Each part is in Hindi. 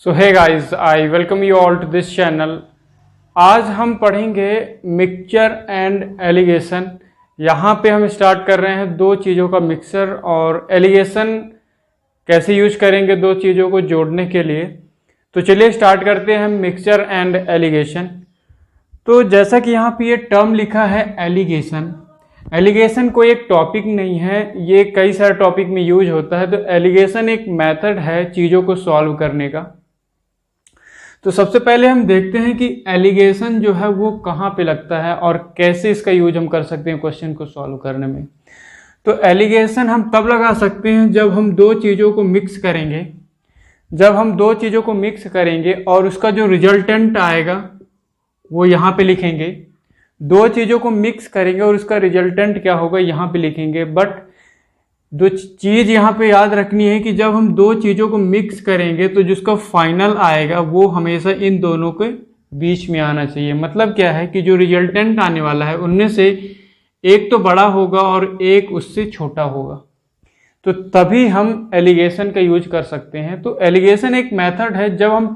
So hey guys, I welcome you all to this channel. आज हम पढ़ेंगे मिक्सचर एंड एलिगेशन। यहाँ पे हम स्टार्ट कर रहे हैं दो चीज़ों का मिक्सचर और एलिगेशन कैसे यूज करेंगे दो चीज़ों को जोड़ने के लिए। तो चलिए स्टार्ट करते हैं मिक्सचर एंड एलिगेशन। तो जैसा कि यहाँ पे ये टर्म लिखा है एलिगेशन, एलिगेशन कोई एक टॉपिक नहीं है, ये कई सारे टॉपिक में यूज होता है। तो एलिगेशन एक मेथड है चीज़ों को सॉल्व करने का। तो सबसे पहले हम देखते हैं कि एलिगेशन जो है वो कहाँ पे लगता है और कैसे इसका यूज हम कर सकते हैं क्वेश्चन को सॉल्व करने में। तो एलिगेशन हम तब लगा सकते हैं जब हम दो चीज़ों को मिक्स करेंगे। जब हम दो चीज़ों को मिक्स करेंगे और उसका जो रिजल्टेंट आएगा वो यहाँ पे लिखेंगे। दो चीज़ों को मिक्स करेंगे और उसका रिजल्टेंट क्या होगा यहाँ पे लिखेंगे। बट दो चीज़ यहाँ पे याद रखनी है कि जब हम दो चीज़ों को मिक्स करेंगे तो जिसका फाइनल आएगा वो हमेशा इन दोनों के बीच में आना चाहिए। मतलब क्या है कि जो रिजल्टेंट आने वाला है उनमें से एक तो बड़ा होगा और एक उससे छोटा होगा, तो तभी हम एलिगेशन का यूज कर सकते हैं। तो एलिगेशन एक मेथड है जब हम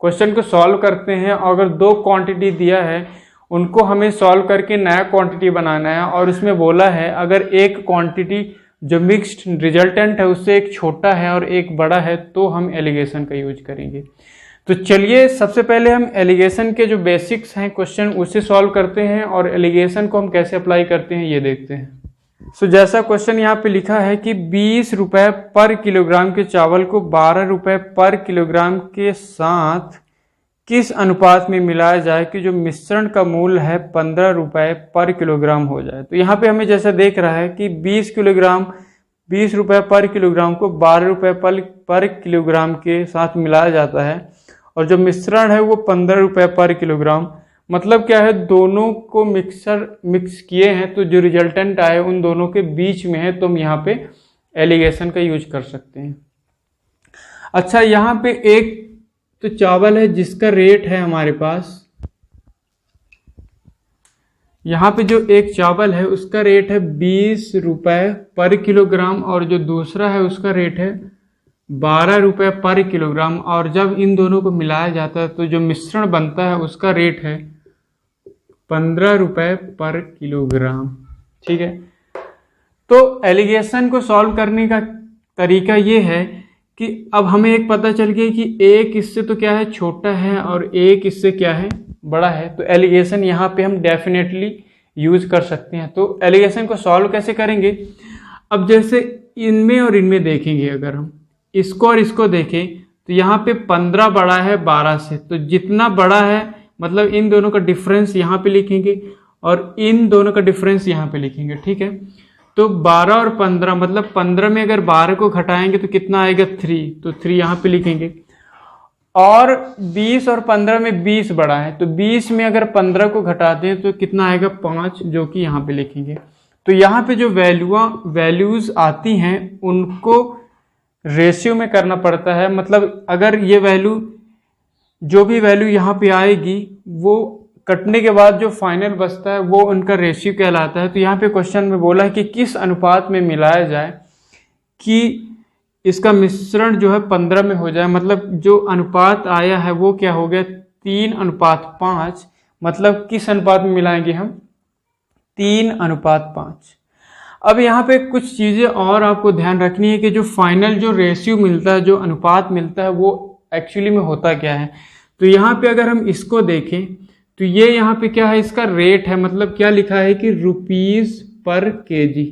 क्वेश्चन को सॉल्व करते हैं और अगर दो क्वांटिटी दिया है उनको हमें सॉल्व करके नया क्वांटिटी बनाना है और उसमें बोला है अगर एक क्वांटिटी जो मिक्स्ड रिजल्टेंट है उससे एक छोटा है और एक बड़ा है तो हम एलिगेशन का यूज करेंगे। तो चलिए सबसे पहले हम एलिगेशन के जो बेसिक्स हैं क्वेश्चन उसे सॉल्व करते हैं और एलिगेशन को हम कैसे अप्लाई करते हैं ये देखते हैं। सो जैसा क्वेश्चन यहाँ पे लिखा है कि 20 रुपए पर किलोग्राम के चावल को 12 रुपए पर किलोग्राम के साथ किस अनुपात में मिलाया जाए कि जो मिश्रण का मूल्य है 15 रुपए पर किलोग्राम हो जाए। तो यहाँ पे हमें जैसा देख रहा है कि 20 रुपए पर किलोग्राम को 12 रुपए पर किलोग्राम के साथ मिलाया जाता है और जो मिश्रण है वो 15 रुपए पर किलोग्राम। मतलब क्या है, दोनों को मिक्स किए हैं तो जो रिजल्टेंट आए उन दोनों के बीच में है, तो हम यहाँ पे एलिगेशन का यूज कर सकते हैं। अच्छा, यहाँ पे एक तो चावल है जिसका रेट है हमारे पास, यहाँ पे जो एक चावल है उसका रेट है 20 रुपए पर किलोग्राम और जो दूसरा है उसका रेट है 12 रुपए पर किलोग्राम। और जब इन दोनों को मिलाया जाता है तो जो मिश्रण बनता है उसका रेट है 15 रुपए पर किलोग्राम। ठीक है, तो एलिगेशन को सॉल्व करने का तरीका ये है कि अब हमें एक पता चल गया कि एक इससे तो क्या है छोटा है और एक इससे क्या है बड़ा है। तो एलिगेशन यहाँ पे हम डेफिनेटली यूज कर सकते हैं। तो एलिगेशन को सॉल्व कैसे करेंगे, अब जैसे इनमें और इनमें देखेंगे, अगर हम इसको और इसको देखें तो यहाँ पे 15 बड़ा है 12 से, तो जितना बड़ा है मतलब इन दोनों का डिफरेंस यहाँ पे लिखेंगे और इन दोनों का डिफरेंस यहाँ पे लिखेंगे। ठीक है, तो 12 और 15 मतलब 15 में अगर 12 को घटाएंगे तो कितना आएगा 3, तो 3 यहाँ पे लिखेंगे। और 20 और 15 में 20 बड़ा है, तो 20 में अगर 15 को घटाते हैं तो कितना आएगा 5, जो कि यहाँ पे लिखेंगे। तो यहाँ पे जो वैल्यूज आती हैं उनको रेशियो में करना पड़ता है। मतलब अगर ये वैल्यू जो भी वैल्यू यहाँ पे आएगी वो कटने के बाद जो फाइनल बचता है वो उनका रेशियो कहलाता है। तो यहाँ पे क्वेश्चन में बोला है कि किस अनुपात में मिलाया जाए कि इसका मिश्रण जो है 15 में हो जाए। मतलब जो अनुपात आया है वो क्या हो गया 3:5। मतलब किस अनुपात में मिलाएंगे हम 3:5। अब यहाँ पे कुछ चीज़ें और आपको ध्यान रखनी है कि जो फाइनल जो रेशियो मिलता है, जो अनुपात मिलता है, वो एक्चुअली में होता क्या है। तो यहाँ पे अगर हम इसको देखें तो ये यहाँ पे क्या है, इसका रेट है। मतलब क्या लिखा है कि रुपीज पर केजी।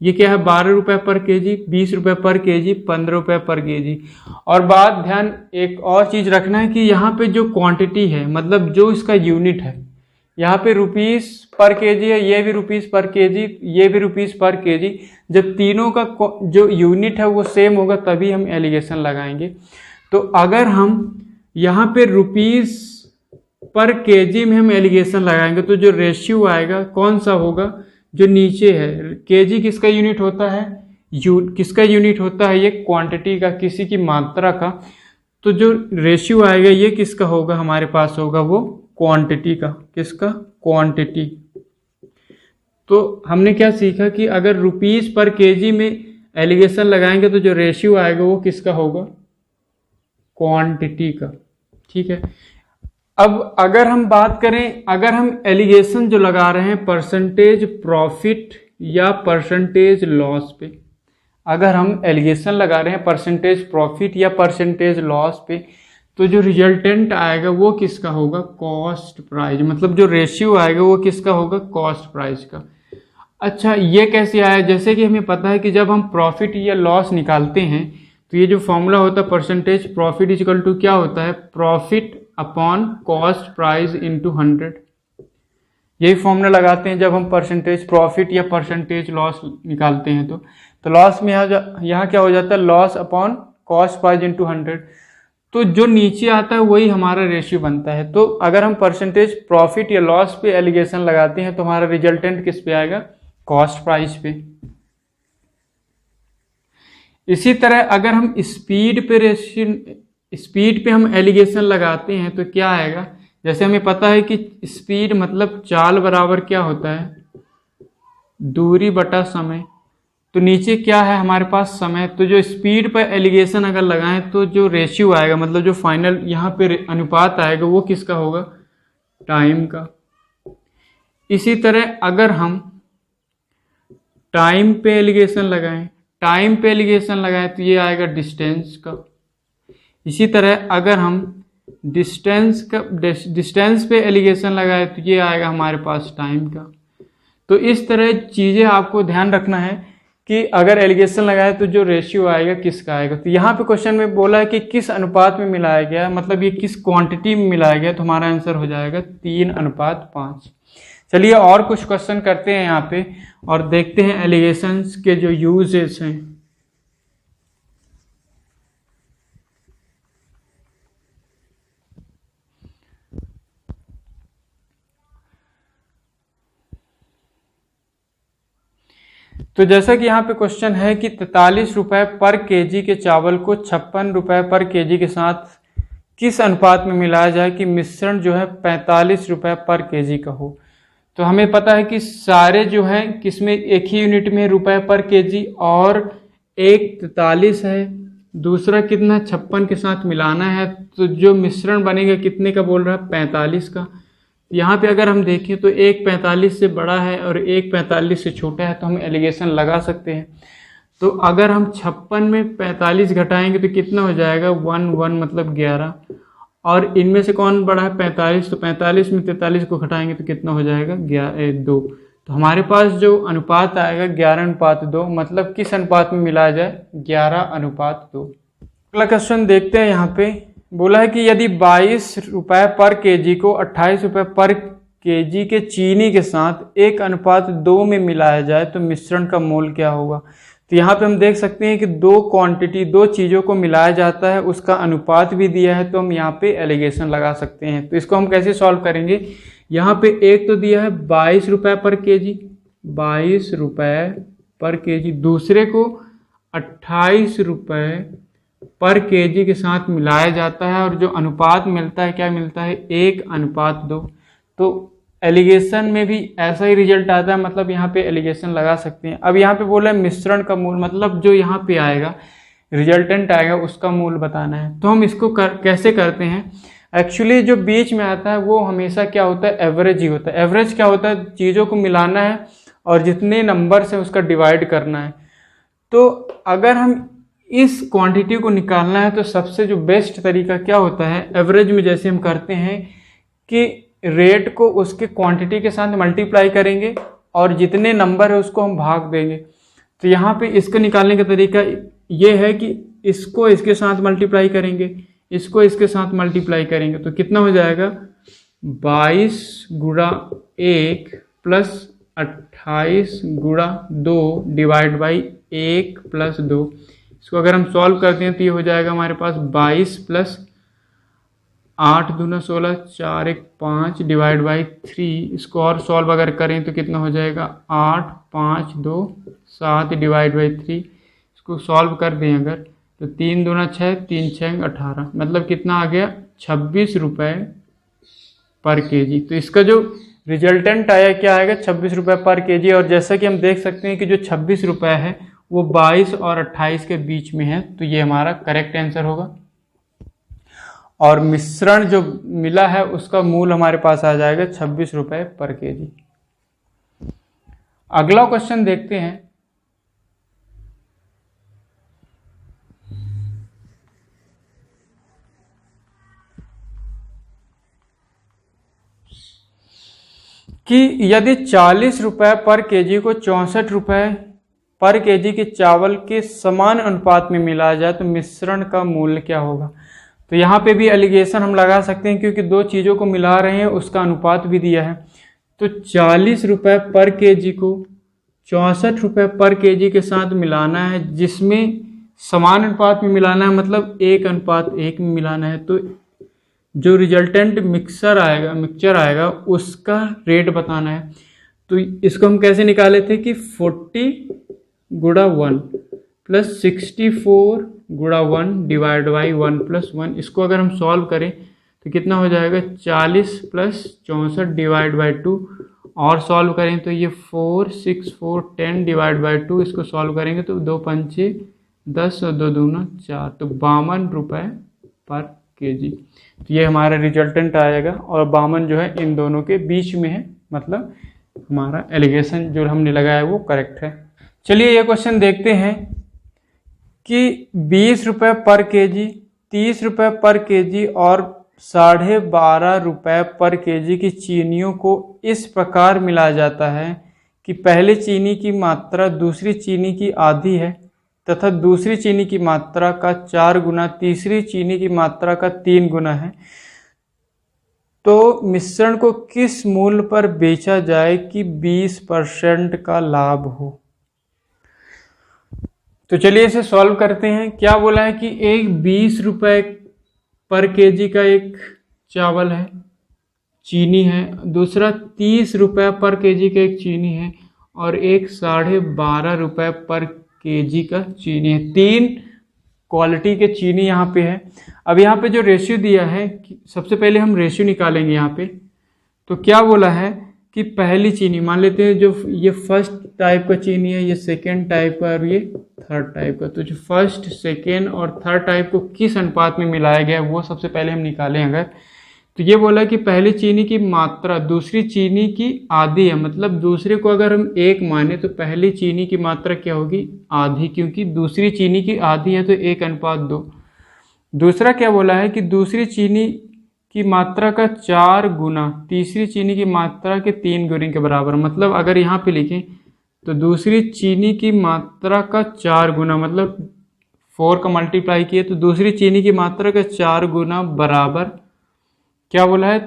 ये क्या है 12 रुपए पर केजी, 20 रुपए पर केजी, 15 रुपए पर केजी। और बात ध्यान एक और चीज रखना है कि यहाँ पे जो क्वांटिटी है मतलब जो इसका यूनिट है, यहाँ पे रुपीज पर केजी है, ये भी रुपीज पर केजी, ये भी रुपीज पर केजी। जब तीनों का जो यूनिट है वो सेम होगा तभी हम एलिगेशन लगाएंगे। तो अगर हम यहाँ पे रुपीज पर केजी में हम एलिगेशन लगाएंगे तो जो रेशियो आएगा कौन सा होगा, जो नीचे है। केजी किसका यूनिट होता है, किसका यूनिट होता है, ये क्वांटिटी का, किसी की मात्रा का। तो जो रेशियो आएगा ये किसका होगा, हमारे पास होगा वो क्वांटिटी का। किसका, क्वांटिटी। तो हमने क्या सीखा कि अगर रुपीज पर केजी में एलिगेशन लगाएंगे तो जो रेशियो आएगा वो किसका होगा, क्वांटिटी का। ठीक है, अब अगर हम बात करें, अगर हम एलिगेशन जो लगा रहे हैं परसेंटेज प्रॉफिट या परसेंटेज लॉस पे, अगर हम एलिगेशन लगा रहे हैं परसेंटेज प्रॉफिट या परसेंटेज लॉस पे, तो जो रिजल्टेंट आएगा वो किसका होगा? Cost price. मतलब जो रेशियो आएगा वो किसका होगा? कॉस्ट प्राइस का। अच्छा, ये कैसे आया? जैसे कि हमें पता है कि जब हम प्रॉफिट या लॉस निकालते हैं तो ये जो फॉर्मूला होता है परसेंटेज प्रॉफिट इक्वल टू क्या होता है? Profit upon cost price into 100। यही फॉर्मूला लगाते हैं जब हम परसेंटेज प्रॉफिट या परसेंटेज लॉस निकालते हैं। तो लॉस में यहाँ क्या हो जाता है? Loss upon cost price into 100। तो जो नीचे आता है वही हमारा रेशियो बनता है। तो अगर हम परसेंटेज प्रॉफिट या लॉस पे एलिगेशन लगाते हैं तो हमारा रिजल्टेंट किस पे आएगा? कॉस्ट प्राइस पे। इसी तरह अगर हम स्पीड पे हम एलिगेशन लगाते हैं तो क्या आएगा? जैसे हमें पता है कि स्पीड मतलब चाल बराबर क्या होता है? दूरी बटा समय। तो नीचे क्या है हमारे पास? समय। तो जो स्पीड पर एलिगेशन अगर लगाएं तो जो रेशियो आएगा, मतलब जो फाइनल यहाँ पे अनुपात आएगा वो किसका होगा? टाइम का। इसी तरह अगर हम टाइम पे एलिगेशन लगाएं, तो ये आएगा डिस्टेंस का। इसी तरह अगर हम डिस्टेंस पे एलिगेशन लगाएं तो ये आएगा हमारे पास टाइम का। तो इस तरह चीज़ें आपको ध्यान रखना है कि अगर एलिगेशन लगाए तो जो रेशियो आएगा किसका आएगा। तो यहाँ पे क्वेश्चन में बोला है कि किस अनुपात में मिलाया गया, मतलब ये किस क्वांटिटी में मिलाया गया, तो हमारा आंसर हो जाएगा 3:5। चलिए और कुछ क्वेश्चन करते हैं यहाँ पे और देखते हैं एलिगेशंस के जो यूजेस हैं। तो जैसा कि यहाँ पे क्वेश्चन है कि 43 रुपए पर केजी के चावल को 56 रुपए पर केजी के साथ किस अनुपात में मिलाया जाए कि मिश्रण जो है 45 रुपए पर केजी का हो। तो हमें पता है कि सारे जो है किसमें एक ही यूनिट में रुपए पर केजी, और एक 43 है, दूसरा कितना 56 के साथ मिलाना है। तो जो मिश्रण बनेगा कितने का बोल रहा है? 45 का। यहाँ पे अगर हम देखें तो एक 45 से बड़ा है और एक 45 से छोटा है, तो हम एलिगेशन लगा सकते हैं। तो अगर हम 56 में 45 घटाएंगे तो कितना हो जाएगा? 1 मतलब 11। और इनमें से कौन बड़ा है? 45। तो 45 में 43 को घटाएंगे तो कितना हो जाएगा? 2। तो हमारे पास जो अनुपात आएगा 11:2। मतलब किस अनुपात में मिलाया जाए? 11:2। अगला क्वेश्चन देखते हैं। यहाँ पे बोला है कि यदि 22 रुपए पर केजी को 28 रुपए पर केजी के चीनी के साथ 1:2 में मिलाया जाए तो मिश्रण का मोल क्या होगा। तो यहाँ पे हम देख सकते हैं कि दो चीज़ों को मिलाया जाता है, उसका अनुपात भी दिया है, तो हम यहाँ पे एलिगेशन लगा सकते हैं। तो इसको हम कैसे सॉल्व करेंगे? यहाँ पे एक तो दिया है 22 रुपए पर केजी, 22 रुपए पर केजी, दूसरे को 28 रुपए पर केजी के साथ मिलाया जाता है, और जो अनुपात मिलता है क्या मिलता है? 1:2। तो एलिगेशन में भी ऐसा ही रिजल्ट आता है, मतलब यहाँ पे एलिगेशन लगा सकते हैं। अब यहाँ पे बोला है मिश्रण का मूल, मतलब जो यहाँ पे आएगा रिजल्टेंट आएगा उसका मूल बताना है। तो हम इसको कैसे करते हैं? एक्चुअली जो बीच में आता है वो हमेशा क्या होता है? एवरेज ही होता है। एवरेज क्या होता है? चीज़ों को मिलाना है और जितने नंबर से उसका डिवाइड करना है। तो अगर हम इस क्वांटिटी को निकालना है तो सबसे जो बेस्ट तरीका क्या होता है? एवरेज में जैसे हम करते हैं कि रेट को उसके क्वांटिटी के साथ मल्टीप्लाई करेंगे और जितने नंबर है उसको हम भाग देंगे। तो यहाँ पे इसको निकालने का तरीका ये है कि इसको इसके साथ मल्टीप्लाई करेंगे, इसको इसके साथ मल्टीप्लाई करेंगे, तो कितना हो जाएगा? 22 गुणा 1 प्लस 28 गुणा 2 डिवाइड बाई 1 प्लस 2। इसको अगर हम सॉल्व करते हैं तो ये हो जाएगा हमारे पास 22 प्लस 8 दूना 16, 4 1 5 डिवाइड बाई 3। इसको और सॉल्व अगर करें तो कितना हो जाएगा? 8 5 2 7 डिवाइड बाई 3। इसको सॉल्व कर दें अगर तो 3 दूना 6, 3 6 18, मतलब कितना आ गया? 26 रुपये पर केजी। तो इसका जो रिजल्टेंट आया क्या आएगा? 26 रुपये पर केजी। और जैसा कि हम देख सकते हैं कि जो 26 रुपये है वो 22 और 28 के बीच में है, तो ये हमारा करेक्ट आंसर होगा। और मिश्रण जो मिला है उसका मूल हमारे पास आ जाएगा 26 रुपए पर केजी। अगला क्वेश्चन देखते हैं। कि यदि 40 रुपए पर केजी को 64 रुपए पर केजी के चावल के समान अनुपात में मिलाया जाए तो मिश्रण का मूल्य क्या होगा। तो यहाँ पे भी एलिगेशन हम लगा सकते हैं क्योंकि दो चीज़ों को मिला रहे हैं, उसका अनुपात भी दिया है। तो 40 रुपए पर केजी को 64 रुपए पर केजी के साथ मिलाना है, जिसमें समान अनुपात में मिलाना है, मतलब 1:1 में मिलाना है। तो जो रिजल्टेंट मिक्सचर आएगा उसका रेट बताना है। तो इसको हम कैसे निकाले थे कि 40 गुणा 1 प्लस 64 गुणा 1 डिवाइड बाई 1 प्लस 1। इसको अगर हम सॉल्व करें तो कितना हो जाएगा 40 प्लस 64 डिवाइड बाई 2, और सॉल्व करें तो ये 4 6 4 10 डिवाइड बाई 2। इसको सॉल्व करेंगे तो 2 पंचे 10 और 2 दूना 4, तो 52 रुपये पर केजी। तो ये हमारा रिजल्टेंट आएगा, और 52 जो है इन दोनों के बीच में है, मतलब हमारा एलिगेशन जो हमने लगाया है वो करेक्ट है। चलिए ये क्वेश्चन देखते हैं कि 20 रुपये पर केजी, 30 रुपये पर केजी और 12.5 रुपये पर केजी की चीनियों को इस प्रकार मिलाया जाता है कि पहली चीनी की मात्रा दूसरी चीनी की आधी है तथा दूसरी चीनी की मात्रा का 4 गुना तीसरी चीनी की मात्रा का 3 गुना है। तो मिश्रण को किस मूल्य पर बेचा जाए कि 20% का लाभ हो। तो चलिए इसे सॉल्व करते हैं। क्या बोला है कि एक 20 रुपये पर केजी का एक चावल है, चीनी है, दूसरा 30 रुपये पर केजी का एक चीनी है, और एक 12.5 रुपये पर केजी का चीनी है। 3 क्वालिटी के चीनी यहाँ पे है। अब यहाँ पे जो रेशियो दिया है, सबसे पहले हम रेशियो निकालेंगे यहाँ पे। तो क्या बोला है कि पहली चीनी मान लेते हैं, जो ये फर्स्ट टाइप का चीनी है, ये सेकेंड टाइप का और ये थर्ड टाइप का। तो जो फर्स्ट सेकेंड और थर्ड टाइप को किस अनुपात में मिलाया गया है वो सबसे पहले हम निकालें। अगर तो ये बोला कि पहली चीनी की मात्रा दूसरी चीनी की आधी है, मतलब दूसरे को अगर हम 1 माने तो पहली चीनी की मात्रा क्या होगी आधी, क्योंकि दूसरी चीनी की आधी है तो 1:2। दूसरा क्या बोला है कि दूसरी चीनी की मात्रा का 4 गुना तीसरी चीनी की मात्रा के 3 गुने के बराबर। मतलब अगर यहाँ पे लिखें तो दूसरी चीनी की मात्रा का 4 गुना, मतलब 4 का मल्टीप्लाई किए तो दूसरी चीनी की मात्रा का 4 गुना बराबर क्या बोला है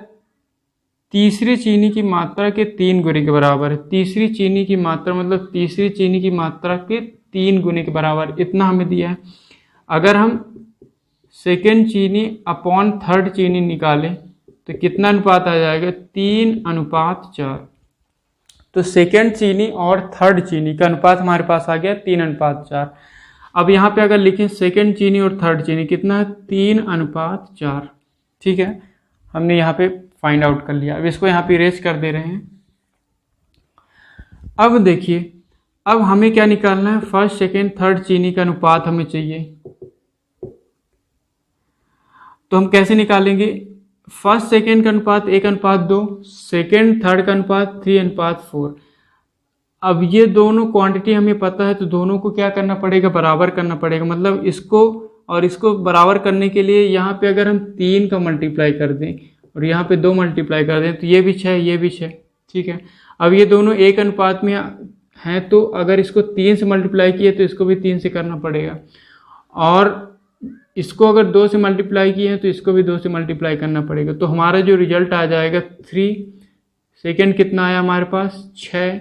तीसरी चीनी की मात्रा के 3 गुने के बराबर है। तीसरी चीनी की मात्रा मतलब तीसरी चीनी की मात्रा के 3 गुने के बराबर, इतना हमें दिया है। अगर हम सेकेंड चीनी अपॉन थर्ड चीनी निकालें तो कितना अनुपात आ जाएगा 3:4। तो सेकेंड चीनी और थर्ड चीनी का अनुपात हमारे पास आ गया 3:4। अब यहाँ पे अगर लिखें सेकेंड चीनी और थर्ड चीनी कितना है 3:4। ठीक है, हमने यहाँ पे फाइंड आउट कर लिया। अब इसको यहाँ पे इरेज कर दे रहे हैं। अब देखिए, अब हमें क्या निकालना है, फर्स्ट सेकेंड थर्ड चीनी का अनुपात हमें चाहिए। तो हम कैसे निकालेंगे, फर्स्ट सेकेंड का अनुपात 1:2, सेकेंड थर्ड का अनुपात 3:4। अब ये दोनों क्वांटिटी हमें पता है तो दोनों को क्या करना पड़ेगा, बराबर करना पड़ेगा। मतलब इसको और इसको बराबर करने के लिए यहाँ पे अगर हम 3 का मल्टीप्लाई कर दें और यहाँ पे 2 मल्टीप्लाई कर दें तो ये भी 6 ये भी 6। ठीक है, अब ये दोनों 1 अनुपात में हैं तो अगर इसको 3 से मल्टीप्लाई किए तो इसको भी 3 से करना पड़ेगा, और इसको अगर 2 से मल्टीप्लाई किए हैं तो इसको भी 2 से मल्टीप्लाई करना पड़ेगा। तो हमारा जो रिजल्ट आ जाएगा 3, सेकेंड कितना आया हमारे पास 6,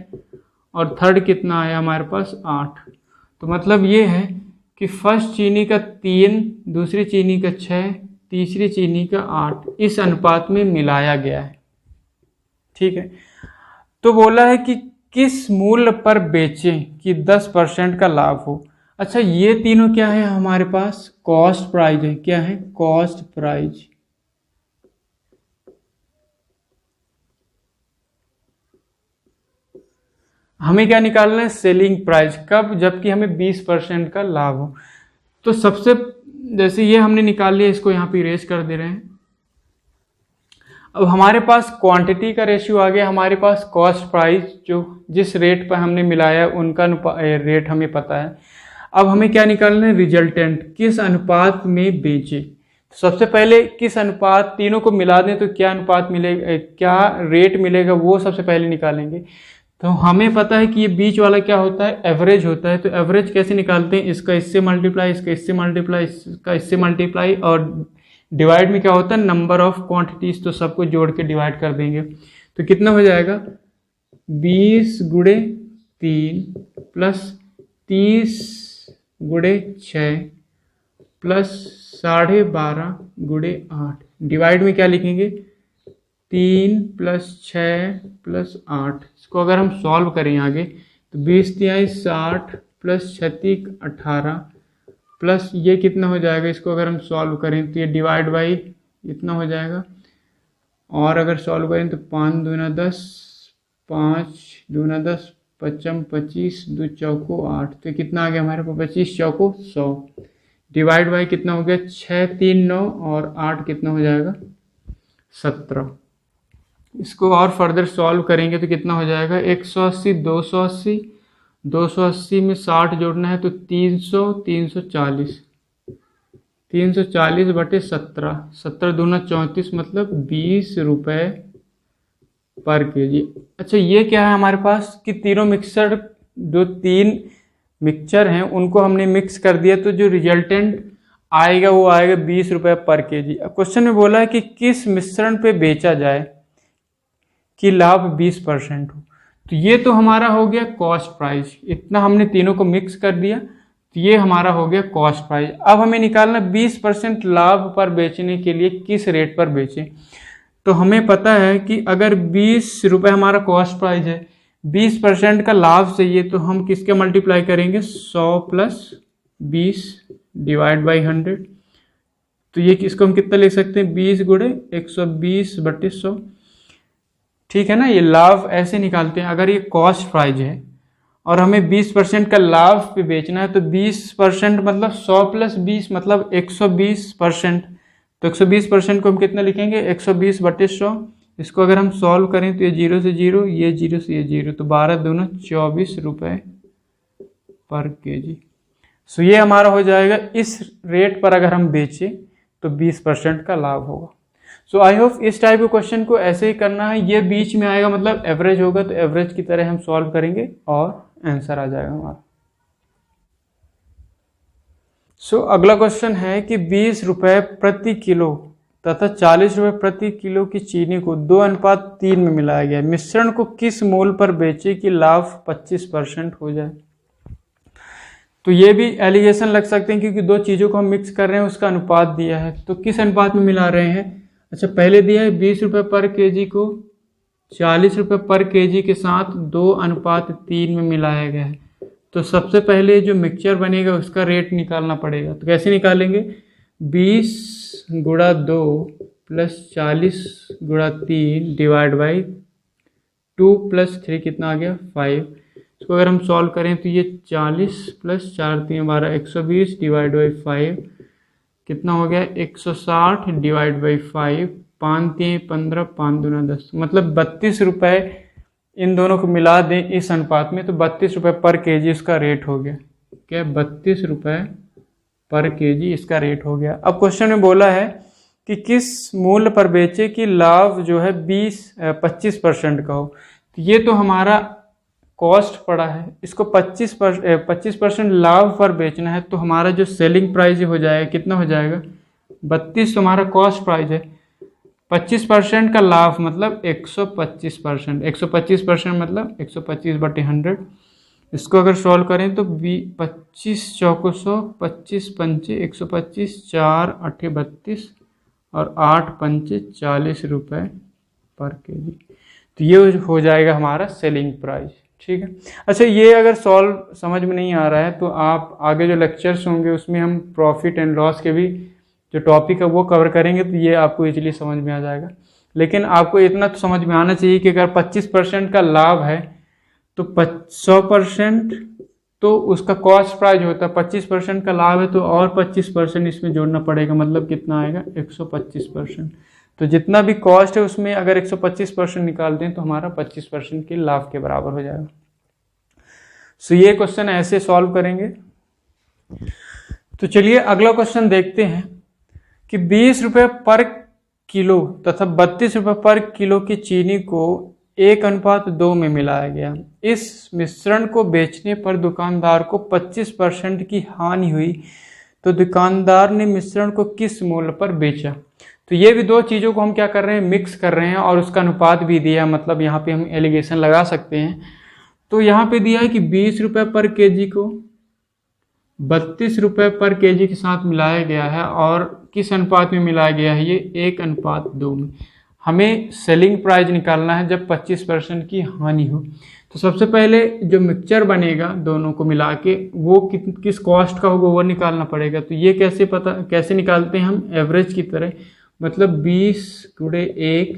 और थर्ड कितना आया हमारे पास 8। तो मतलब ये है कि फर्स्ट चीनी का 3, दूसरी चीनी का 6, तीसरी चीनी का 8 इस अनुपात में मिलाया गया है। ठीक है, तो बोला है कि किस मूल्य पर बेचें कि 10% का लाभ हो। अच्छा, ये तीनों क्या है हमारे पास, कॉस्ट प्राइस है। क्या है, कॉस्ट प्राइस। हमें क्या निकालना है, सेलिंग प्राइस। कब, जबकि हमें 20% का लाभ हो। तो सबसे जैसे ये हमने निकाल लिया, इसको यहाँ पे इरेज कर दे रहे हैं। अब हमारे पास क्वांटिटी का रेशियो आ गया, हमारे पास कॉस्ट प्राइस जो जिस रेट पर हमने मिलाया उनका रेट हमें पता है। अब हमें क्या निकालना है, रिजल्टेंट, किस अनुपात में बेचे। तो सबसे पहले किस अनुपात, तीनों को मिला दें तो क्या अनुपात मिलेगा, क्या रेट मिलेगा, वो सबसे पहले निकालेंगे। तो हमें पता है कि ये बीच वाला क्या होता है, एवरेज होता है। तो एवरेज कैसे निकालते हैं, इसका इससे मल्टीप्लाई, इसका इससे मल्टीप्लाई, इसका इससे मल्टीप्लाई, और डिवाइड में क्या होता है, नंबर ऑफ क्वांटिटीज। तो सबको जोड़ के डिवाइड कर देंगे तो कितना हो जाएगा, 20 गुणे 3 प्लस 30 गुणे 6 प्लस 12.5 गुणे 8। डिवाइड में क्या लिखेंगे, 3 प्लस 6 प्लस 8। इसको अगर हम सॉल्व करें आगे तो 20 तिहाई 60 प्लस 36 18 प्लस ये कितना हो जाएगा, इसको अगर हम सॉल्व करें तो ये डिवाइड बाई इतना हो जाएगा। और अगर सॉल्व करें तो 5 दूना 10, 5 दूना 10, 5 25, 2 चौको 8। तो कितना आ गया हमारे पास, 25 चौको 100। डिवाइड बाई कितना हो गया, 6 3 9 और 8 कितना हो जाएगा, 17। इसको और फर्दर सॉल्व करेंगे तो कितना हो जाएगा, 180 280, 280 में 60 जोड़ना है तो 300 340, 340 बटे 17, 17 दूना 34, मतलब 20 रुपये पर केजी। अच्छा ये क्या है हमारे पास कि तीनों मिक्सर, जो 3 मिक्सचर हैं उनको हमने मिक्स कर दिया, तो जो रिजल्टेंट आएगा वो आएगा 20 रुपये पर केजी। अब क्वेश्चन में बोला है कि किस मिश्रण पे बेचा जाए कि लाभ 20% हो। तो ये तो हमारा हो गया कॉस्ट प्राइस, इतना हमने तीनों को मिक्स कर दिया, तो ये हमारा हो गया कॉस्ट प्राइस। अब हमें निकालना 20% लाभ पर बेचने के लिए किस रेट पर बेचें। तो हमें पता है कि अगर 20 रुपये हमारा कॉस्ट प्राइस है, 20% का लाभ चाहिए, तो हम किसके मल्टीप्लाई करेंगे, 100 प्लस 20 डिवाइड बाई 100। तो ये इसको हम कितना लिख सकते हैं, 20 गुणे 120 बटे 100। ठीक है ना, ये लाभ ऐसे निकालते हैं। अगर ये कॉस्ट प्राइस है और हमें 20% का लाभ पे बेचना है, तो 20% मतलब 100 प्लस 20 मतलब 120%। तो 120% को हम कितना लिखेंगे, 120 बटे 100। इसको अगर हम सॉल्व करें तो ये 0 से 0, ये 0 से ये 0, तो 12 दूना 24 रुपये पर केजी। सो ये हमारा हो जाएगा, इस रेट पर अगर हम बेचें तो 20% का लाभ होगा। सो आई होप इस टाइप के क्वेश्चन को ऐसे ही करना है, ये बीच में आएगा मतलब एवरेज होगा, तो एवरेज की तरह हम सॉल्व करेंगे और आंसर आ जाएगा हमारा। सो अगला क्वेश्चन है कि 20 रुपये प्रति किलो तथा 40 रुपये प्रति किलो की चीनी को 2:3 में मिलाया गया, मिश्रण को किस मूल्य पर बेचे कि लाभ 25% हो जाए। तो ये भी एलिगेशन लग सकते हैं क्योंकि दो चीज़ों को हम मिक्स कर रहे हैं, उसका अनुपात दिया है, तो किस अनुपात में मिला रहे हैं। अच्छा पहले दिया है 20 रुपये पर केजी को 40 रुपये पर केजी के साथ 2:3 में मिलाया गया है। तो सबसे पहले जो मिक्सचर बनेगा उसका रेट निकालना पड़ेगा। तो कैसे निकालेंगे, 20 गुणा 2 प्लस 40 गुणा 3 डिवाइड बाई 2 प्लस 3 कितना आ गया 5। इसको अगर हम सॉल्व करें तो ये 40 प्लस 4 3 12 120 डिवाइड बाई 5 कितना हो गया 160 डिवाइड बाई 5, 5 3 15 5 दूना 10, मतलब 32 रुपये इन दोनों को मिला दें इस अनुपात में, तो 32 रुपये पर केजी इसका रेट हो गया। क्या 32 रुपये पर केजी इसका रेट हो गया। अब क्वेश्चन में बोला है कि किस मूल्य पर बेचे कि लाभ जो है 25% का हो। तो ये तो हमारा कॉस्ट पड़ा है, इसको 25% लाभ पर बेचना है, तो हमारा जो सेलिंग प्राइस हो जाएगा कितना हो जाएगा 32। तो हमारा कॉस्ट प्राइस है, 25% का लाभ मतलब 125%, 125% मतलब 125 बटे 100। इसको अगर सॉल्व करें तो 25 चौको 100, 25 पंचे 125, 4 8 32 और 8 पंचे 40 रुपये पर केजी। तो ये हो जाएगा हमारा सेलिंग प्राइस। ठीक है। अच्छा ये अगर सॉल्व समझ में नहीं आ रहा है तो आप आगे जो लेक्चर्स होंगे उसमें हम प्रॉफिट एंड लॉस के भी जो टॉपिक है वो कवर करेंगे, तो ये आपको इजीली समझ में आ जाएगा। लेकिन आपको इतना तो समझ में आना चाहिए कि अगर 25% का लाभ है तो 100% तो उसका कॉस्ट प्राइस होता है 25% का लाभ है तो और 25% इसमें जोड़ना पड़ेगा, मतलब कितना आएगा 125%। तो जितना भी कॉस्ट है उसमें अगर 125% निकाल दें तो हमारा 25% के लाभ के बराबर हो जाएगा। सो ये क्वेश्चन ऐसे सॉल्व करेंगे। तो चलिए अगला क्वेश्चन देखते हैं कि 20 रुपये पर किलो तथा 32 रुपये पर किलो की चीनी को 1:2 में मिलाया गया। इस मिश्रण को बेचने पर दुकानदार को 25% की हानि हुई, तो दुकानदार ने मिश्रण को किस मूल्य पर बेचा। तो ये भी दो चीज़ों को हम क्या कर रहे हैं, मिक्स कर रहे हैं और उसका अनुपात भी दिया है, मतलब यहाँ पे हम एलिगेशन लगा सकते हैं। तो यहाँ पे दिया है कि 20 रुपये पर केजी को 32 रुपये पर केजी के साथ मिलाया गया है और किस अनुपात में मिलाया गया है, ये 1:2 में। हमें सेलिंग प्राइस निकालना है जब 25% की हानि हो। तो सबसे पहले जो मिक्सचर बनेगा दोनों को मिला के वो किस कॉस्ट का होगा वो निकालना पड़ेगा। तो ये कैसे निकालते हैं हम, एवरेज की तरह, मतलब 20 × 1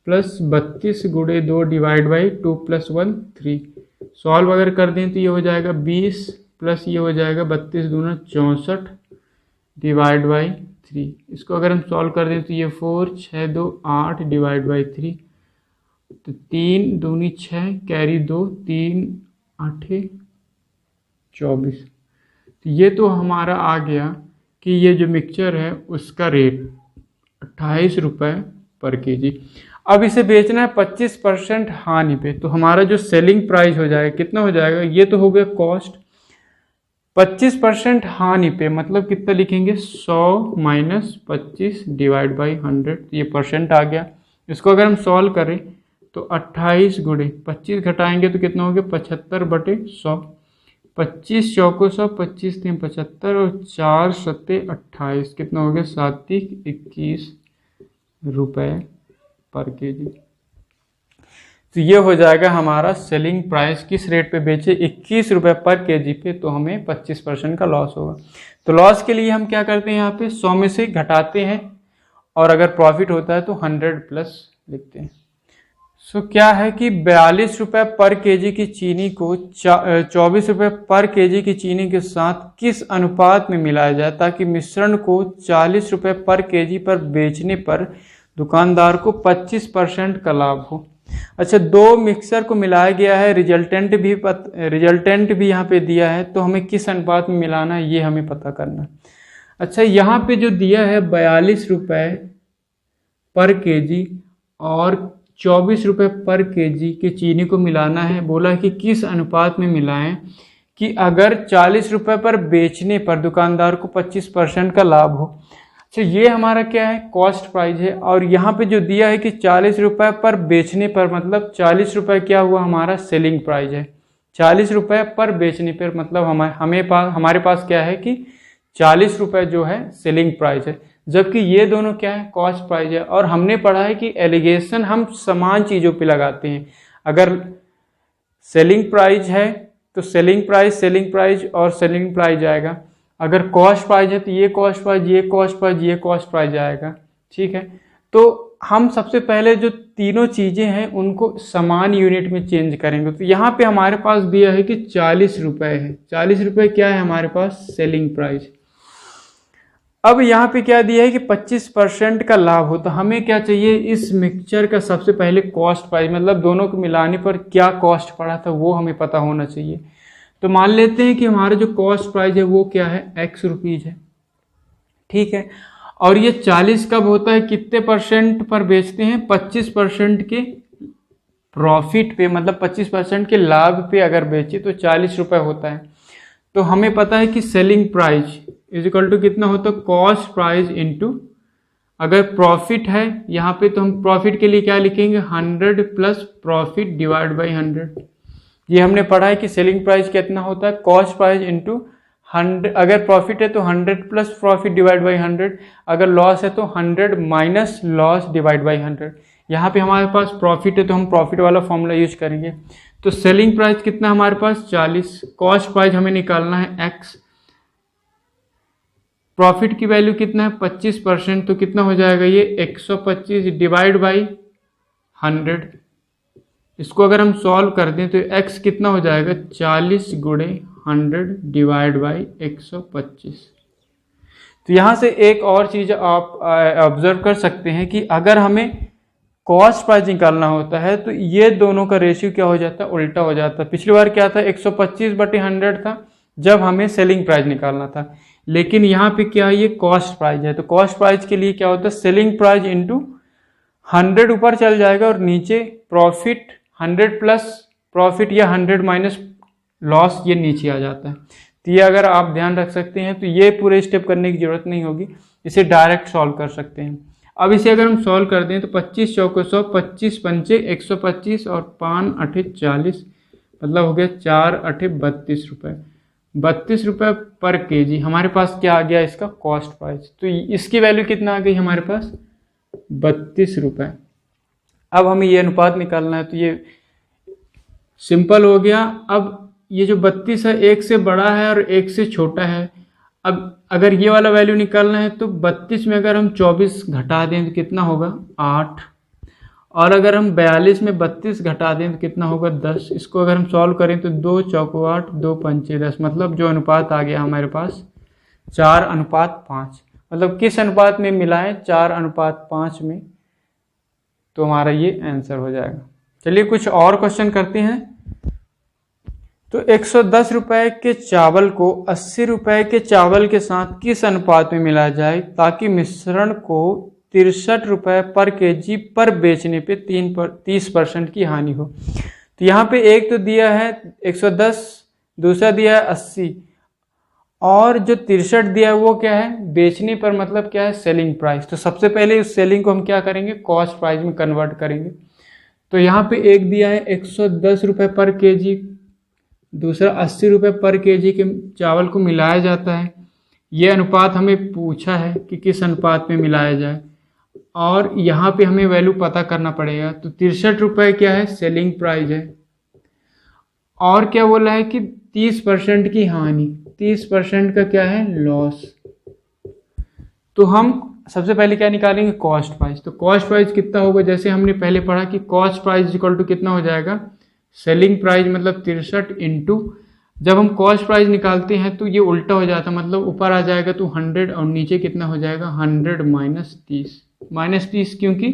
+ 32 × 2 डिवाइड बाई 2 + 1 3। सॉल्व अगर कर दें तो ये हो जाएगा 20 प्लस ये हो जाएगा 32 दूना 64 डिवाइड बाई 3। इसको अगर हम सॉल्व कर दें तो ये 4 6 2 8 डिवाइड बाई 3, तो 3 दूनी 6 कैरी 2 3 8 24। तो ये तो हमारा आ गया कि ये जो मिक्सचर है उसका रेट 28 रुपये पर केजी। अब इसे बेचना है 25% हानि पे, तो हमारा जो सेलिंग प्राइस हो जाएगा कितना हो जाएगा, ये तो हो गया कॉस्ट, 25% हानि पे मतलब कितना लिखेंगे 100 - 25 डिवाइड बाई 100, ये परसेंट आ गया। इसको अगर हम सॉल्व करें तो 28 × 25 घटाएंगे तो कितना हो गया 75/100। 25 चौको 100, 25 3 75 और 4 7 28, कितना हो गया 7 21 रुपये पर केजी। तो ये हो जाएगा हमारा सेलिंग प्राइस, किस रेट पे बेचे 21 रुपये पर केजी पे, तो हमें 25% का लॉस होगा। तो लॉस के लिए हम क्या करते हैं, यहाँ पे 100 में से घटाते हैं और अगर प्रॉफिट होता है तो 100+ लिखते हैं। सो क्या है कि 42 रुपये पर केजी की चीनी को 24 रुपये पर केजी की चीनी के साथ किस अनुपात में मिलाया जाए ताकि मिश्रण को 40 रुपये पर केजी पर बेचने पर दुकानदार को 25% का लाभ हो। अच्छा, दो मिक्सर को मिलाया गया है, रिजल्टेंट भी यहाँ पे दिया है, तो हमें किस अनुपात में मिलाना है ये हमें पता करना है। अच्छा, यहाँ पे जो दिया है 42 रुपये पर केजी और 24 रुपये पर केजी की चीनी को मिलाना है, बोला है कि किस अनुपात में मिलाएं कि अगर 40 रुपये पर बेचने पर दुकानदार को 25% का लाभ हो। अच्छा, ये हमारा क्या है, कॉस्ट प्राइस है, और यहाँ पे जो दिया है कि 40 रुपये पर बेचने पर, मतलब 40 रुपये क्या हुआ हमारा सेलिंग प्राइस है। 40 रुपये पर बेचने पर मतलब हमारे पास क्या है कि 40 रुपये जो है सेलिंग प्राइस है, जबकि ये दोनों क्या है कॉस्ट प्राइस है। और हमने पढ़ा है कि एलिगेशन हम समान चीज़ों पे लगाते हैं। अगर सेलिंग प्राइस है तो सेलिंग प्राइस और सेलिंग प्राइस आएगा, अगर कॉस्ट प्राइस है तो ये कॉस्ट प्राइस, ये कॉस्ट प्राइस, ये कॉस्ट प्राइस आएगा। ठीक है, तो हम सबसे पहले जो तीनों चीज़ें हैं उनको समान यूनिट में चेंज करेंगे। तो यहाँ पे हमारे पास दिया है कि 40 रुपये है, 40 रुपये क्या है हमारे पास सेलिंग प्राइस। अब यहाँ पे क्या दिया है कि 25% का लाभ हो, तो हमें क्या चाहिए, इस मिक्सचर का सबसे पहले कॉस्ट प्राइस, मतलब दोनों को मिलाने पर क्या कॉस्ट पड़ा था वो हमें पता होना चाहिए। तो मान लेते हैं कि हमारा जो कॉस्ट प्राइस है वो क्या है x रुपीज़ है। ठीक है, और ये 40 कब होता है, कितने % पर बेचते हैं, 25% के प्रॉफिट पे, मतलब 25% के लाभ पे अगर बेचे तो 40 रुपये होता है। तो हमें पता है कि selling price is equal to कितना होता है, कॉस्ट प्राइस इंटू, अगर प्रॉफिट है यहाँ पे तो हम प्रॉफिट के लिए क्या लिखेंगे 100 प्लस प्रॉफिट डिवाइड बाई 100। ये हमने पढ़ा है कि सेलिंग प्राइस कितना होता है, कॉस्ट प्राइस इंटू 100, अगर प्रॉफिट है तो 100 प्लस प्रॉफिट डिवाइड बाई 100, अगर लॉस है तो 100 माइनस लॉस डिवाइड बाई 100। यहाँ पे हमारे पास प्रॉफिट है तो हम प्रॉफिट वाला फॉर्मूला यूज करेंगे। तो सेलिंग प्राइस कितना हमारे पास 40, कॉस्ट प्राइस हमें निकालना है x, प्रॉफिट की वैल्यू कितना है 25%, तो कितना हो जाएगा ये 125 डिवाइड बाई 100। इसको अगर हम सॉल्व कर दें तो x कितना हो जाएगा, 40 गुणे 100 डिवाइड बाई 125। तो यहाँ से एक और चीज़ आप ऑब्जर्व कर सकते हैं कि अगर हमें कॉस्ट प्राइस निकालना होता है तो ये दोनों का रेशियो क्या हो जाता है, उल्टा हो जाता है। पिछली बार क्या था, 125/100 था जब हमें सेलिंग प्राइस निकालना था, लेकिन यहाँ पे क्या है, ये कॉस्ट प्राइस है। तो कॉस्ट प्राइस के लिए क्या होता है, सेलिंग प्राइस इंटू 100 ऊपर चल जाएगा और नीचे प्रॉफिट 100 प्लस प्रॉफिट या 100 माइनस लॉस ये नीचे आ जाता है। तो ये अगर आप ध्यान रख सकते हैं तो ये पूरे स्टेप करने की जरूरत नहीं होगी, इसे डायरेक्ट सॉल्व कर सकते हैं। अब इसे अगर हम सॉल्व कर दें तो 25 चौको 100, 25 पंचे 125 और 5 8 40, मतलब हो गया 4 8 32 रुपये। 32 रुपये पर केजी हमारे पास क्या आ गया, इसका कॉस्ट प्राइस। तो इसकी वैल्यू कितना आ गई हमारे पास, 32 रुपये। अब हमें ये अनुपात निकालना है, तो ये सिंपल हो गया। अब ये जो 32 है, एक से बड़ा है और एक से छोटा है। अब अगर ये वाला वैल्यू निकालना है तो 32 में अगर हम 24 घटा दें तो कितना होगा, 8। और अगर हम 42 में 32 घटा दें तो कितना होगा, 10। इसको अगर हम सॉल्व करें तो 2 चौको 8, 2 पंचे 10, मतलब जो अनुपात आ गया हमारे पास 4:5। मतलब किस अनुपात में मिला है, 4:5 में। तो हमारा ये आंसर हो जाएगा। चलिए कुछ और क्वेश्चन करते हैं। तो 110 रुपए के चावल को 80 रुपए के चावल के साथ किस अनुपात में मिलाया जाए ताकि मिश्रण को 63 रुपए पर केजी पर बेचने पे 30% की हानि हो। तो यहाँ पे एक तो दिया है 110, दूसरा दिया है 80, और जो 63 दिया है वो क्या है, बेचने पर, मतलब क्या है, सेलिंग प्राइस। तो सबसे पहले उस सेलिंग को हम क्या करेंगे, कॉस्ट प्राइस में कन्वर्ट करेंगे। तो यहाँ पे एक दिया है 110 रुपये पर केजी, दूसरा 80 रुपये पर केजी के चावल को मिलाया जाता है। ये अनुपात हमें पूछा है कि किस अनुपात में मिलाया जाए, और यहाँ पे हमें वैल्यू पता करना पड़ेगा। तो 63 रुपये क्या है, सेलिंग प्राइस है, और क्या बोला है कि 30% की हानि, 30% का क्या है, लॉस। तो हम सबसे पहले क्या निकालेंगे, कॉस्ट प्राइस। तो कॉस्ट प्राइस कितना होगा, जैसे हमने पहले पढ़ा कि कॉस्ट प्राइस इक्वल टू कितना हो जाएगा, सेलिंग प्राइस मतलब 63 इंटू, जब हम कॉस्ट प्राइस निकालते हैं तो ये उल्टा हो जाता है, मतलब ऊपर आ जाएगा तो 100 और नीचे कितना हो जाएगा, 100 माइनस 30, क्योंकि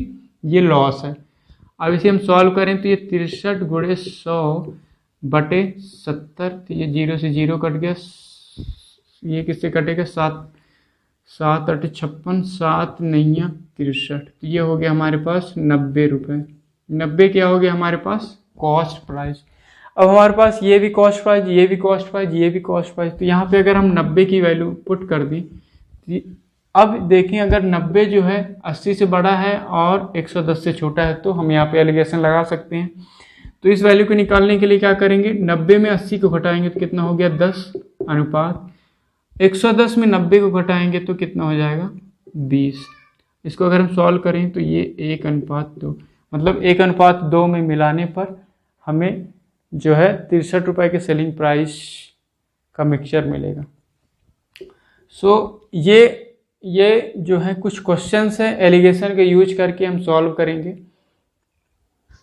ये लॉस है। अब इसे हम सॉल्व करें तो ये 63 गुणे 100/70, तो ये 0 से 0 कट गया, ये किससे कटेगा, 7 8 56, 7 9 63, तो ये हो गया हमारे पास 90 रुपये। 90 क्या हो गया हमारे पास, कॉस्ट प्राइस। अब हमारे पास ये भी कॉस्ट प्राइस, ये भी कॉस्ट प्राइस, ये भी कॉस्ट प्राइस। तो यहाँ पे अगर हम 90 की वैल्यू पुट कर दी, अब देखें अगर 90 जो है 80 से बड़ा है और 110 से छोटा है, तो हम यहाँ पे एलिगेशन लगा सकते हैं। तो इस वैल्यू को निकालने के लिए क्या करेंगे, 90 में 80 को घटाएंगे तो कितना हो गया, 10 अनुपात 110 में 90 को घटाएंगे तो कितना हो जाएगा, 20। इसको अगर हम सॉल्व करें तो ये 1:2, मतलब 1:2 में मिलाने पर हमें जो है 63 रुपये के सेलिंग प्राइस का मिक्सचर मिलेगा। सो ये जो है कुछ क्वेश्चंस हैं एलिगेशन के यूज करके हम सॉल्व करेंगे।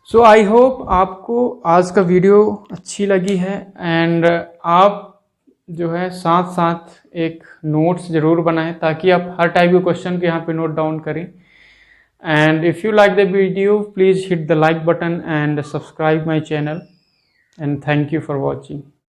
सो आई होप आपको आज का वीडियो अच्छी लगी है, एंड आप जो है साथ साथ एक नोट्स ज़रूर बनाएं ताकि आप हर टाइप के क्वेश्चन को यहाँ पे नोट डाउन करें। And if you like the video, please hit the like button and subscribe my channel, and thank you for watching.